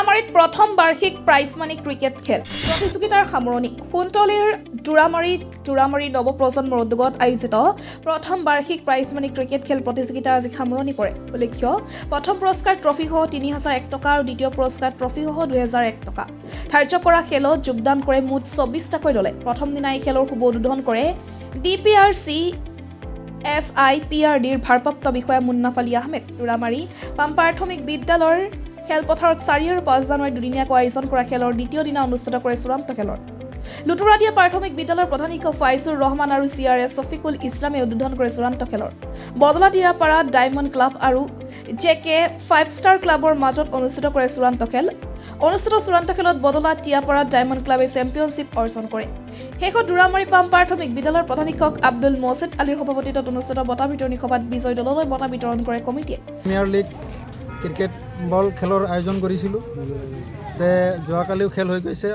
দুৰামাৰীত প্ৰথম বাৰ্ষিক prize money cricket খেল প্ৰতিযোগিতাৰ সামৰণি সোণতলীৰ দুৰামাৰী নৱপ্ৰজন্মৰ উদ্যোগত আয়োজিত প্ৰথম বাৰ্ষিক প্ৰাইজ মানি ক্ৰিকেট খেল প্ৰতিযোগিতাৰ আজি সামৰণি পৰে। উল্লেখ্য প্ৰথম পুৰস্কাৰ ট্ৰফিসহ ৩০০০ টকা আৰু দ্বিতীয় পুৰস্কাৰ ট্ৰফিসহ ২০০০ টকা ধাৰ্য কৰা খেলত যোগদান কৰে মুঠ ২৪টাকৈ দলে। প্ৰথম দিনা এই খেলৰ শুভ উদ্বোধন কৰে DPRC SIPRDৰ ভাৰপ্ৰাপ্ত বিষয়া মুন্নাফ আলী আহমেদ। দুৰামাৰী প্ৰাথমিক বিদ্যালয়ৰ খেলপথাৰত ৪ আৰু ৫ জানুৱাৰী দুদিনীয়াকৈ আয়োজন কৰা খেলৰ দ্বিতীয় দিনা অনুষ্ঠিত কৰে চূড়ান্ত খেলৰ। লুতুৰাদিয়া প্ৰাথমিক বিদ্যালয়ৰ প্ৰধান শিক্ষক ফাইজুৰ ৰহমান আৰু CRS শফিকুল ইছলামে উদ্বোধন কৰে চূড়ান্ত খেলৰ। বদলা দিৰাপাৰা ডায়মণ্ড ক্লাব আৰু JK 5 ষ্টাৰ ক্লাবৰ মাজত অনুষ্ঠিত কৰে চূড়ান্ত খেল। অনুষ্ঠিত চূড়ান্ত খেলত বদলা টিয়াপাৰা ডায়মণ্ড ক্লাবে চেম্পিয়নশ্বিপ অৰ্জন কৰে। শেষত দুৰামাৰী প্ৰাথমিক বিদ্যালয়ৰ প্ৰধান শিক্ষক আব্দুল মজিদ আলীৰ সভাপতিত্বত অনুষ্ঠিত বঁটা বিতৰণী সভাত বিজয়ী দললৈ বঁটা বিতৰণ কৰে কমিটিয়ে। প্ৰিমিয়াৰ লীগ ক্ৰিকেট বল খেলৰ আয়োজন কৰিছিলোঁ। যোৱাকালিও খেল হৈ গৈছে।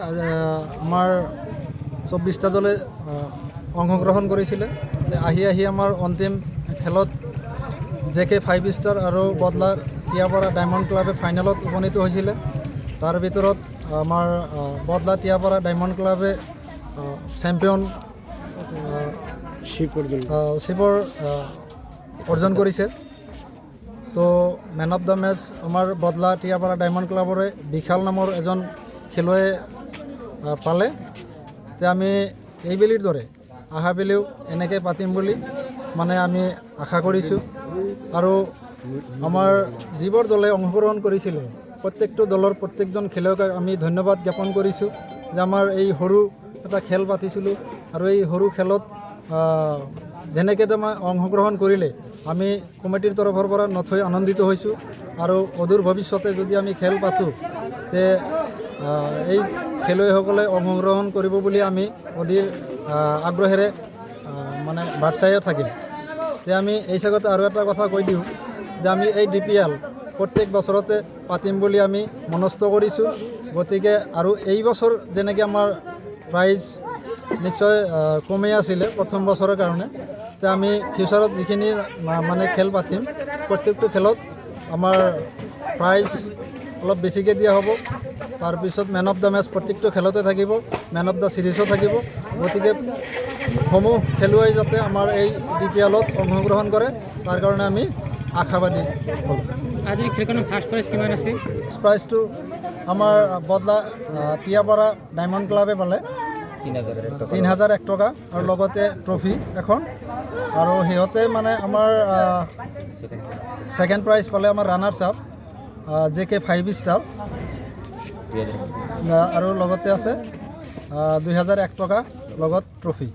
আমাৰ ২৪টা দলে অংশগ্ৰহণ কৰিছিলে। আহি আমাৰ অন্তিম খেলত JK 5 ষ্টাৰ আৰু বদলা টিয়াপাৰা ডায়মণ্ড ক্লাবে ফাইনেলত উপনীত হৈছিলে। তাৰ ভিতৰত আমাৰ বদলা টিয়াপাৰা ডায়মণ্ড ক্লাবে চেম্পিয়নশ্বিপৰ অৰ্জন কৰিছে। তো মেন অফ দ্য মেচ আমাৰ বদলা টিয়াপাৰা ডায়মণ্ড ক্লাবৰে বিশাল নামৰ এজন খেলুৱৈ পালে। আমি এইবেলিৰ দৰে আহাবেলিও এনেকৈ পাতিম বুলি আমি আশা কৰিছোঁ। আৰু আমাৰ যিবোৰ দলে অংশগ্ৰহণ কৰিছিলে প্ৰত্যেকটো দলৰ প্ৰত্যেকজন খেলুৱৈক আমি ধন্যবাদ জ্ঞাপন কৰিছোঁ যে আমাৰ এই সৰু এটা খেল পাতিছিলোঁ আৰু এই সৰু খেলত যেনেকৈ অংশগ্ৰহণ কৰিলে আমি কমিটিৰ তৰফৰ পৰা নথৈ আনন্দিত হৈছোঁ। আৰু অদূৰ ভৱিষ্যতে যদি আমি খেল পাতোঁ তে এই খেলুৱৈসকলে অংশগ্ৰহণ কৰিব বুলি আমি অধীৰ আগ্ৰহেৰে বাট চাইও থাকিম। আমি এই চাগতে আৰু এটা কথা কৈ দিওঁ যে আমি এই DPL প্ৰত্যেক বছৰতে পাতিম বুলি আমি মনস্থ কৰিছোঁ। গতিকে আৰু এই বছৰ যেনেকৈ আমাৰ প্ৰাইজ নিশ্চয় কমেই আছিলে প্ৰথম বছৰৰ কাৰণে, আমি ফিউচাৰত যিখিনি খেল পাতিম প্ৰত্যেকটো খেলত আমাৰ প্ৰাইজ অলপ বেছিকৈ দিয়া হ'ব। তাৰপিছত মেন অফ দ্য মেচ প্ৰত্যেকটো খেলতে থাকিব, মেন অফ দ্য চিৰিজো থাকিব। গতিকে সমূহ খেলুৱৈ যাতে আমাৰ এই DPLত অংশগ্ৰহণ কৰে তাৰ কাৰণে আমি আশাবাদী হ'লোঁ। আজি খেলখনৰ ফাৰ্ষ্ট প্ৰাইজ কিমান আছিল? প্ৰাইজটো আমাৰ বদলা টিয়াপাৰা ডায়মণ্ড ক্লাবে পালে ৩০০০ টকা আৰু লগতে ট্ৰফি এখন। আৰু সিহঁতে আমাৰ ছেকেণ্ড প্ৰাইজ পালে আমাৰ ৰানাৰ্ছ আপ JK 5 ষ্টাৰ আৰু লগতে আছে ২০০১ টকা লগত ট্ৰফি।